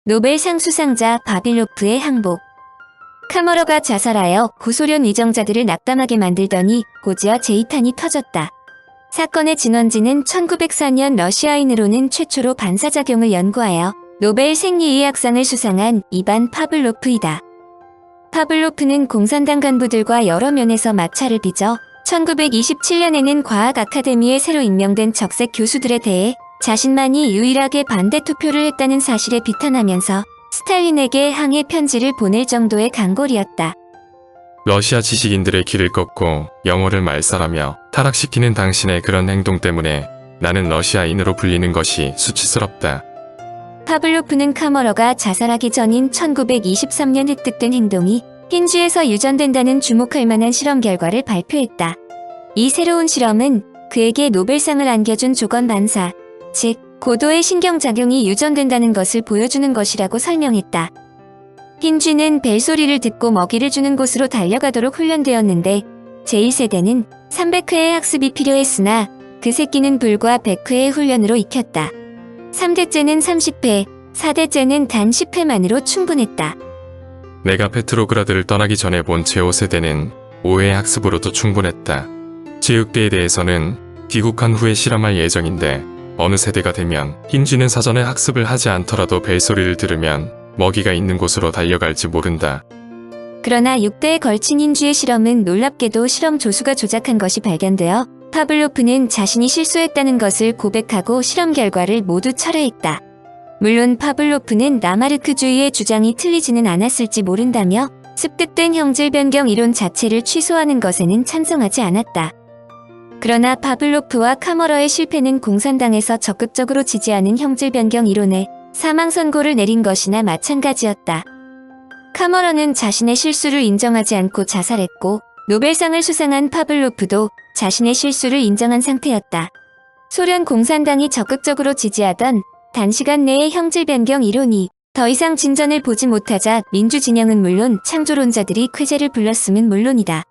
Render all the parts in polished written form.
노벨상 수상자 바빌로프의 항복. 카머러가 자살하여 구소련 위정자들을 낙담하게 만들더니 곧이어 재이탄이 터졌다. 사건의 진원지는 1904년 러시아인으로는 최초로 반사작용을 연구하여 노벨 생리의학상을 수상한 이반 파블로프이다. 파블로프는 공산당 간부들과 여러 면에서 마찰을 빚어 1927년에는 과학 아카데미에 새로 임명된 적색 교수들에 대해 자신만이 유일하게 반대 투표를 했다는 사실에 비탄하면서 스탈린에게 항해 편지를 보낼 정도의 강골이었다. 러시아 지식인들의 길을 꺾고 영어를 말살하며 타락시키는 당신의 그런 행동 때문에 나는 러시아인으로 불리는 것이 수치스럽다. 파블로프는 카머러가 자살하기 전인 1923년 획득된 행동이 흰쥐에서 유전된다는 주목할 만한 실험 결과를 발표했다. 이 새로운 실험은 그에게 노벨상을 안겨준 조건 반사, 즉 고도의 신경작용이 유전된다는 것을 보여주는 것이라고 설명했다. 흰쥐는 벨소리를 듣고 먹이를 주는 곳으로 달려가도록 훈련되었는데 제1세대는 300회의 학습이 필요했으나 그 새끼는 불과 100회의 훈련으로 익혔다. 3대째는 30회, 4대째는 단 10회만으로 충분했다. 내가 페트로그라드를 떠나기 전에 본 제5세대는 5회의 학습으로도 충분했다. 제6대에 대해서는 귀국한 후에 실험할 예정인데 어느 세대가 되면 흰쥐는 사전에 학습을 하지 않더라도 벨소리를 들으면 먹이가 있는 곳으로 달려갈지 모른다. 그러나 6대에 걸친 흰쥐의 실험은 놀랍게도 실험 조수가 조작한 것이 발견되어 파블로프는 자신이 실수했다는 것을 고백하고 실험 결과를 모두 철회했다. 물론 파블로프는 라마르크주의의 주장이 틀리지는 않았을지 모른다며 습득된 형질 변경 이론 자체를 취소하는 것에는 찬성하지 않았다. 그러나 파블로프와 카머러의 실패는 공산당에서 적극적으로 지지하는 형질 변경 이론에 사망 선고를 내린 것이나 마찬가지였다. 카머러는 자신의 실수를 인정하지 않고 자살했고 노벨상을 수상한 파블로프도 자신의 실수를 인정한 상태였다. 소련 공산당이 적극적으로 지지하던 단시간 내의 형질 변경 이론이 더 이상 진전을 보지 못하자 민주진영은 물론 창조론자들이 쾌재를 불렀음은 물론이다.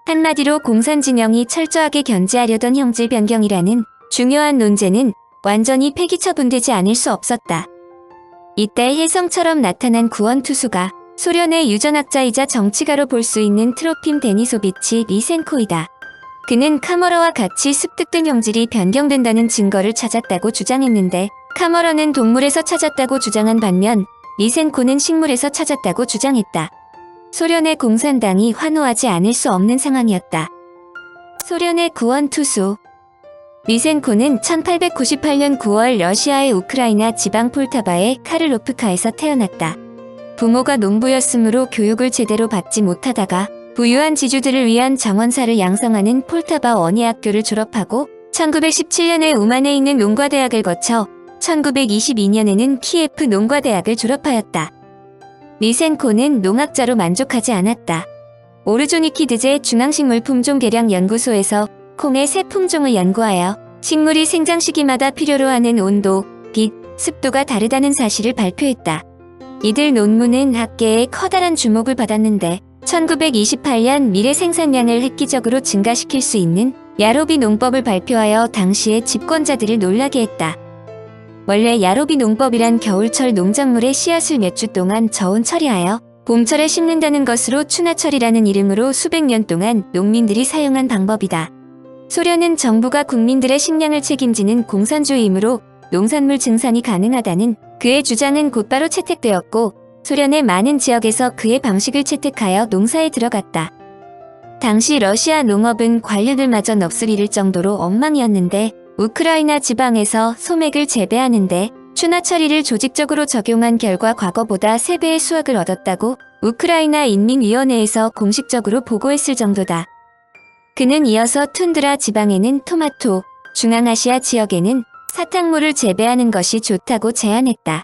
한마디로 공산진영이 철저하게 견제하려던 형질 변경이라는 중요한 논제는 완전히 폐기처분되지 않을 수 없었다. 이때 혜성처럼 나타난 구원투수가 소련의 유전학자이자 정치가로 볼 수 있는 트로핌 데니소비치 리센코이다. 그는 카머러와 같이 습득된 형질이 변경된다는 증거를 찾았다고 주장했는데 카머러는 동물에서 찾았다고 주장한 반면 리센코는 식물에서 찾았다고 주장했다. 소련의 공산당이 환호하지 않을 수 없는 상황이었다. 소련의 구원투수 리센코는 1898년 9월 러시아의 우크라이나 지방 폴타바의 카를로프카에서 태어났다. 부모가 농부였으므로 교육을 제대로 받지 못하다가 부유한 지주들을 위한 정원사를 양성하는 폴타바 원예학교를 졸업하고 1917년에 우만에 있는 농과대학을 거쳐 1922년에는 키예프 농과대학을 졸업하였다. 리센코는 농학자로 만족하지 않았다. 오르조니키드제 중앙식물 품종 개량 연구소에서 콩의 새 품종을 연구하여 식물이 생장 시기마다 필요로 하는 온도, 빛, 습도가 다르다는 사실을 발표했다. 이들 논문은 학계에 커다란 주목을 받았는데 1928년 미래 생산량을 획기적으로 증가시킬 수 있는 야로비 농법을 발표하여 당시의 집권자들을 놀라게 했다. 원래 야로비 농법이란 겨울철 농작물의 씨앗을 몇 주 동안 저온 처리하여 봄철에 심는다는 것으로 추나철이라는 이름으로 수백 년 동안 농민들이 사용한 방법이다. 소련은 정부가 국민들의 식량을 책임지는 공산주의이므로 농산물 증산이 가능하다는 그의 주장은 곧바로 채택되었고 소련의 많은 지역에서 그의 방식을 채택하여 농사에 들어갔다. 당시 러시아 농업은 관료들 마저 넋을 잃을 정도로 엉망이었는데 우크라이나 지방에서 소맥을 재배하는데 추나 처리를 조직적으로 적용한 결과 과거보다 3배의 수확을 얻었다고 우크라이나 인민위원회에서 공식적으로 보고했을 정도다. 그는 이어서 툰드라 지방에는 토마토, 중앙아시아 지역에는 사탕물을 재배하는 것이 좋다고 제안했다.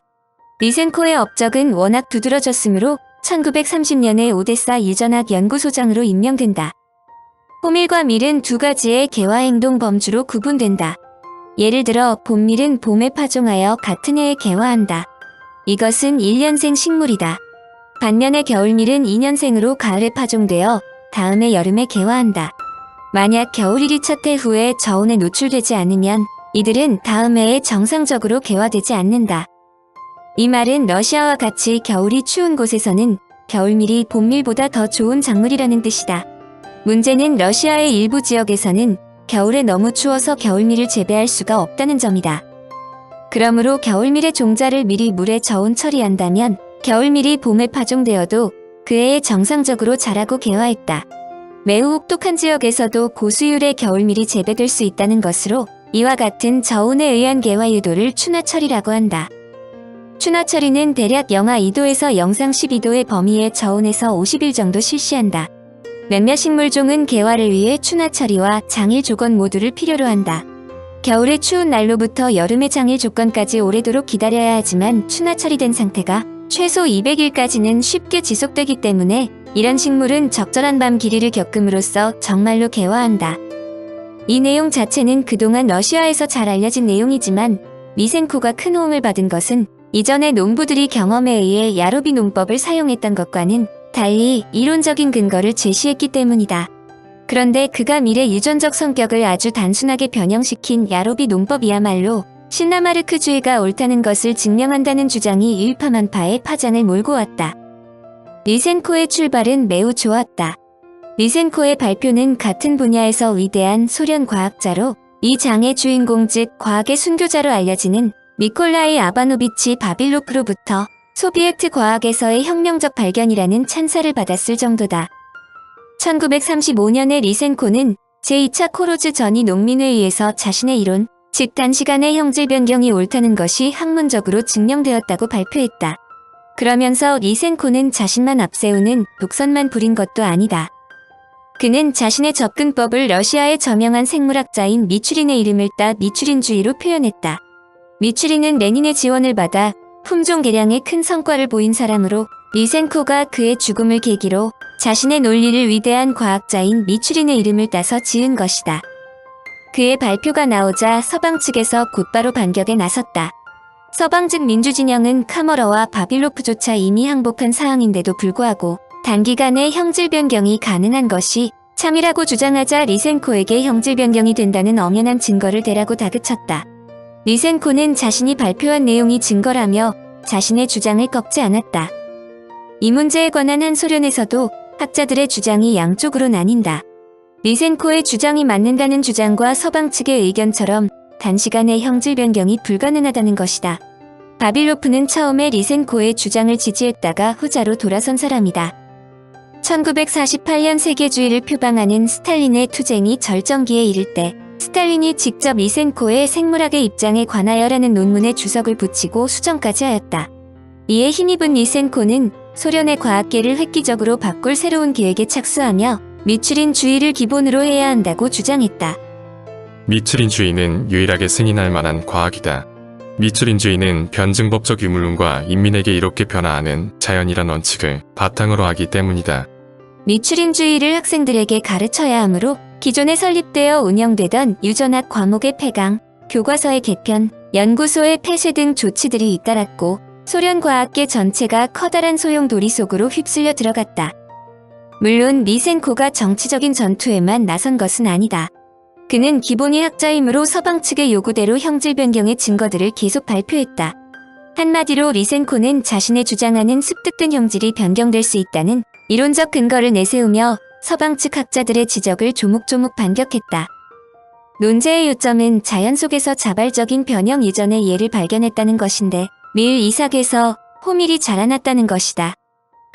리센코의 업적은 워낙 두드러졌으므로 1930년에 오데사 유전학 연구소장으로 임명된다. 호밀과 밀은 두 가지의 개화행동 범주로 구분된다. 예를 들어 봄밀은 봄에 파종하여 같은 해에 개화한다. 이것은 1년생 식물이다. 반면에 겨울밀은 2년생으로 가을에 파종되어 다음해 여름에 개화한다. 만약 겨울일이 첫 해 후에 저온에 노출되지 않으면 이들은 다음 해에 정상적으로 개화되지 않는다. 이 말은 러시아와 같이 겨울이 추운 곳에서는 겨울밀이 봄밀보다 더 좋은 작물이라는 뜻이다. 문제는 러시아의 일부 지역에서는 겨울에 너무 추워서 겨울밀을 재배할 수가 없다는 점이다. 그러므로 겨울밀의 종자를 미리 물에 저온 처리한다면 겨울밀이 봄에 파종되어도 그 해에 정상적으로 자라고 개화했다. 매우 혹독한 지역에서도 고수율의 겨울밀이 재배될 수 있다는 것으로 이와 같은 저온에 의한 개화 유도를 추나처리라고 한다. 추나처리는 대략 영하 2도에서 영상 12도의 범위의 저온에서 50일 정도 실시한다. 몇몇 식물종은 개화를 위해 추나처리와 장일 조건 모두를 필요로 한다. 겨울의 추운 날로부터 여름의 장일 조건까지 오래도록 기다려야 하지만 추나처리된 상태가 최소 200일까지는 쉽게 지속되기 때문에 이런 식물은 적절한 밤 길이를 겪음으로써 정말로 개화한다. 이 내용 자체는 그동안 러시아에서 잘 알려진 내용이지만 리센코가 큰 호응을 받은 것은 이전의 농부들이 경험에 의해 야로비 농법을 사용했던 것과는 달리 이론적인 근거를 제시했기 때문이다. 그런데 그가 밀의 유전적 성격을 아주 단순하게 변형시킨 야로비 농법이야말로 신라마르크주의가 옳다는 것을 증명한다는 주장이 일파만파의 파장을 몰고 왔다. 리센코의 출발은 매우 좋았다. 리센코의 발표는 같은 분야에서 위대한 소련 과학자로 이 장의 주인공 즉 과학의 순교자로 알려지는 미콜라이 아바노비치 바빌로프로부터 소비에트 과학에서의 혁명적 발견이라는 찬사를 받았을 정도다. 1935년에 리센코는 제2차 코로즈 전이 농민에 의해서 자신의 이론, 즉 단시간에 형질 변경이 옳다는 것이 학문적으로 증명되었다고 발표했다. 그러면서 리센코는 자신만 앞세우는 독선만 부린 것도 아니다. 그는 자신의 접근법을 러시아의 저명한 생물학자인 미추린의 이름을 따 미추린주의로 표현했다. 미추린은 레닌의 지원을 받아 품종 개량에 큰 성과를 보인 사람으로 리센코가 그의 죽음을 계기로 자신의 논리를 위대한 과학자인 미추린의 이름을 따서 지은 것이다. 그의 발표가 나오자 서방 측에서 곧바로 반격에 나섰다. 서방 측 민주진영은 카머러와 바빌로프조차 이미 항복한 사항인데도 불구하고 단기간에 형질 변경이 가능한 것이 참이라고 주장하자 리센코에게 형질 변경이 된다는 엄연한 증거를 대라고 다그쳤다. 리센코는 자신이 발표한 내용이 증거라며 자신의 주장을 꺾지 않았다. 이 문제에 관한 한 소련에서도 학자들의 주장이 양쪽으로 나뉜다. 리센코의 주장이 맞는다는 주장과 서방 측의 의견처럼 단시간에 형질 변경이 불가능하다는 것이다. 바빌로프는 처음에 리센코의 주장을 지지했다가 후자로 돌아선 사람이다. 1948년 세계주의를 표방하는 스탈린의 투쟁이 절정기에 이를 때 스탈린이 직접 리센코의 생물학의 입장에 관하여라는 논문에 주석을 붙이고 수정까지 하였다. 이에 힘입은 리센코는 소련의 과학계를 획기적으로 바꿀 새로운 계획에 착수하며 미추린주의를 기본으로 해야 한다고 주장했다. 미추린주의는 유일하게 승인할 만한 과학이다. 미추린주의는 변증법적 유물론과 인민에게 이롭게 변화하는 자연이란 원칙을 바탕으로 하기 때문이다. 미추린주의를 학생들에게 가르쳐야 하므로 기존에 설립되어 운영되던 유전학 과목의 폐강, 교과서의 개편, 연구소의 폐쇄 등 조치들이 잇따랐고 소련 과학계 전체가 커다란 소용돌이 속으로 휩쓸려 들어갔다. 물론 리센코가 정치적인 전투에만 나선 것은 아니다. 그는 기본이 학자이므로 서방 측의 요구대로 형질 변경의 증거들을 계속 발표했다. 한마디로 리센코는 자신의 주장하는 습득된 형질이 변경될 수 있다는 이론적 근거를 내세우며 서방 측 학자들의 지적을 조목조목 반격했다. 논제의 요점은 자연 속에서 자발적인 변형 이전의 예를 발견했다는 것인데 밀 이삭에서 호밀이 자라났다는 것이다.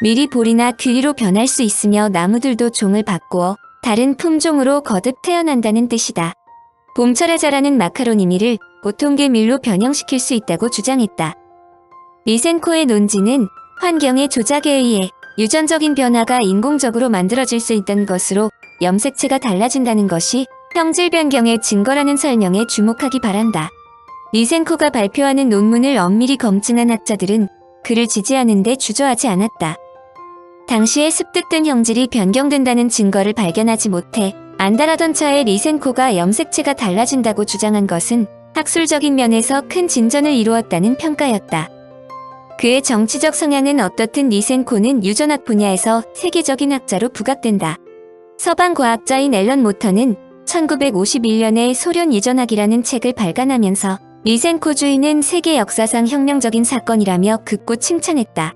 밀이 보리나 귀리로 변할 수 있으며 나무들도 종을 바꾸어 다른 품종으로 거듭 태어난다는 뜻이다. 봄철에 자라는 마카로니 밀을 보통개 밀로 변형시킬 수 있다고 주장했다. 리센코의 논지는 환경의 조작에 의해 유전적인 변화가 인공적으로 만들어질 수 있다는 것으로 염색체가 달라진다는 것이 형질 변경의 증거라는 설명에 주목하기 바란다. 리센코가 발표하는 논문을 엄밀히 검증한 학자들은 그를 지지하는 데 주저하지 않았다. 당시에 습득된 형질이 변경된다는 증거를 발견하지 못해 안달하던 차에 리센코가 염색체가 달라진다고 주장한 것은 학술적인 면에서 큰 진전을 이루었다는 평가였다. 그의 정치적 성향은 어떻든 리센코는 유전학 분야에서 세계적인 학자로 부각된다. 서방 과학자인 앨런 모터는 1951년에 소련 유전학이라는 책을 발간하면서 리센코주의는 세계 역사상 혁명적인 사건이라며 극구 칭찬했다.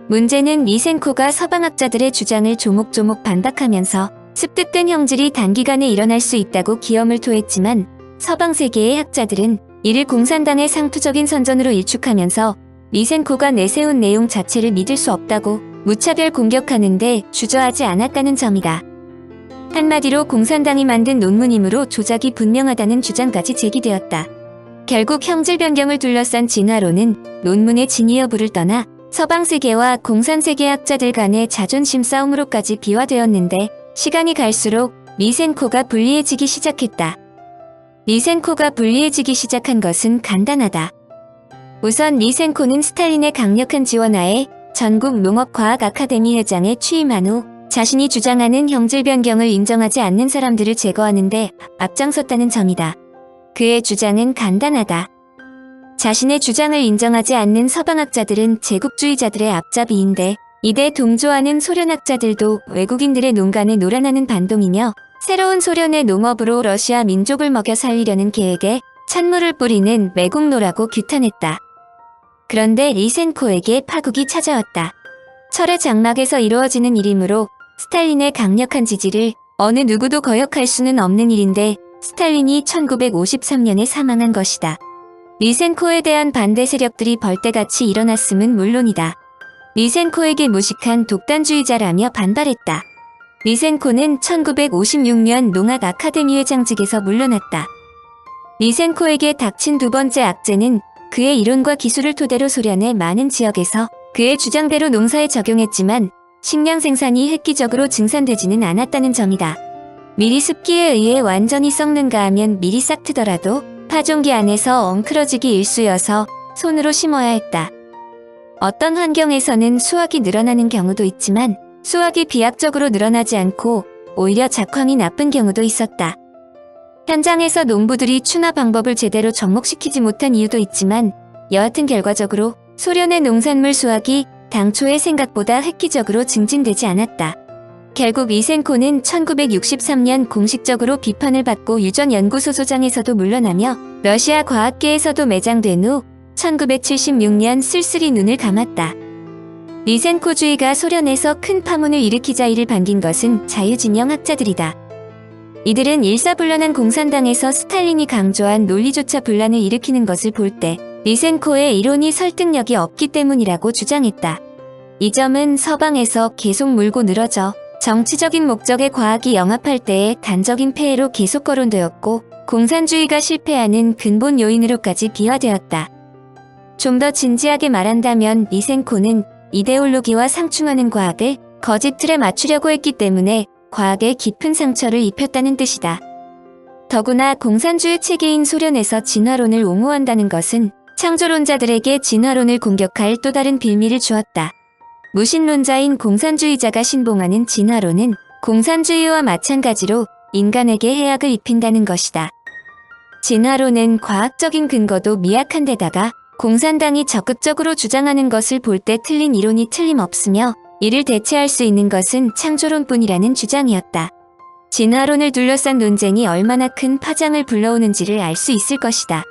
문제는 리센코가 서방학자들의 주장을 조목조목 반박하면서 습득된 형질이 단기간에 일어날 수 있다고 기염을 토했지만 서방 세계의 학자들은 이를 공산당의 상투적인 선전으로 일축하면서 리센코가 내세운 내용 자체를 믿을 수 없다고 무차별 공격하는데 주저하지 않았다는 점이다. 한마디로 공산당이 만든 논문이므로 조작이 분명하다는 주장까지 제기되었다. 결국 형질 변경을 둘러싼 진화론은 논문의 진위 여부를 떠나 서방 세계와 공산 세계 학자들 간의 자존심 싸움으로까지 비화되었는데 시간이 갈수록 리센코가 불리해지기 시작했다. 리센코가 불리해지기 시작한 것은 간단하다. 우선 리센코는 스탈린의 강력한 지원하에 전국 농업과학 아카데미 회장에 취임한 후 자신이 주장하는 형질 변경을 인정하지 않는 사람들을 제거하는 데 앞장섰다는 점이다. 그의 주장은 간단하다. 자신의 주장을 인정하지 않는 서방학자들은 제국주의자들의 앞잡이인데 이에 동조하는 소련학자들도 외국인들의 농간에 놀아나는 반동이며 새로운 소련의 농업으로 러시아 민족을 먹여 살리려는 계획에 찬물을 뿌리는 매국노라고 규탄했다. 그런데 리센코에게 파국이 찾아왔다. 철의 장막에서 이루어지는 일이므로 스탈린의 강력한 지지를 어느 누구도 거역할 수는 없는 일인데 스탈린이 1953년에 사망한 것이다. 리센코에 대한 반대 세력들이 벌떼같이 일어났음은 물론이다. 리센코에게 무식한 독단주의자라며 반발했다. 리센코는 1956년 농학 아카데미 회장직에서 물러났다. 리센코에게 닥친 두 번째 악재는 그의 이론과 기술을 토대로 소련의 많은 지역에서 그의 주장대로 농사에 적용했지만 식량 생산이 획기적으로 증산되지는 않았다는 점이다. 미리 습기에 의해 완전히 썩는가 하면 미리 싹트더라도 파종기 안에서 엉클어지기 일쑤여서 손으로 심어야 했다. 어떤 환경에서는 수확이 늘어나는 경우도 있지만 수확이 비약적으로 늘어나지 않고 오히려 작황이 나쁜 경우도 있었다. 현장에서 농부들이 추나 방법을 제대로 접목시키지 못한 이유도 있지만 여하튼 결과적으로 소련의 농산물 수확이 당초의 생각보다 획기적으로 증진되지 않았다. 결국 리센코는 1963년 공식적으로 비판을 받고 유전연구소 소장에서도 물러나며 러시아 과학계에서도 매장된 후 1976년 쓸쓸히 눈을 감았다. 리센코주의가 소련에서 큰 파문을 일으키자 이를 반긴 것은 자유진영 학자들이다. 이들은 일사불란한 공산당에서 스탈린이 강조한 논리조차 분란을 일으키는 것을 볼 때 리센코의 이론이 설득력이 없기 때문이라고 주장했다. 이 점은 서방에서 계속 물고 늘어져 정치적인 목적의 과학이 영합할 때의 단적인 폐해로 계속 거론되었고 공산주의가 실패하는 근본 요인으로까지 비화되었다. 좀 더 진지하게 말한다면 리센코는 이데올로기와 상충하는 과학을 거짓 틀에 맞추려고 했기 때문에 과학에 깊은 상처를 입혔다는 뜻이다. 더구나 공산주의 체계인 소련에서 진화론을 옹호한다는 것은 창조론자들에게 진화론을 공격할 또 다른 빌미를 주었다. 무신론자인 공산주의자가 신봉하는 진화론은 공산주의와 마찬가지로 인간에게 해악을 입힌다는 것이다. 진화론은 과학적인 근거도 미약한 데다가 공산당이 적극적으로 주장하는 것을 볼 때 틀린 이론이 틀림없으며 이를 대체할 수 있는 것은 창조론뿐이라는 주장이었다. 진화론을 둘러싼 논쟁이 얼마나 큰 파장을 불러오는지를 알 수 있을 것이다.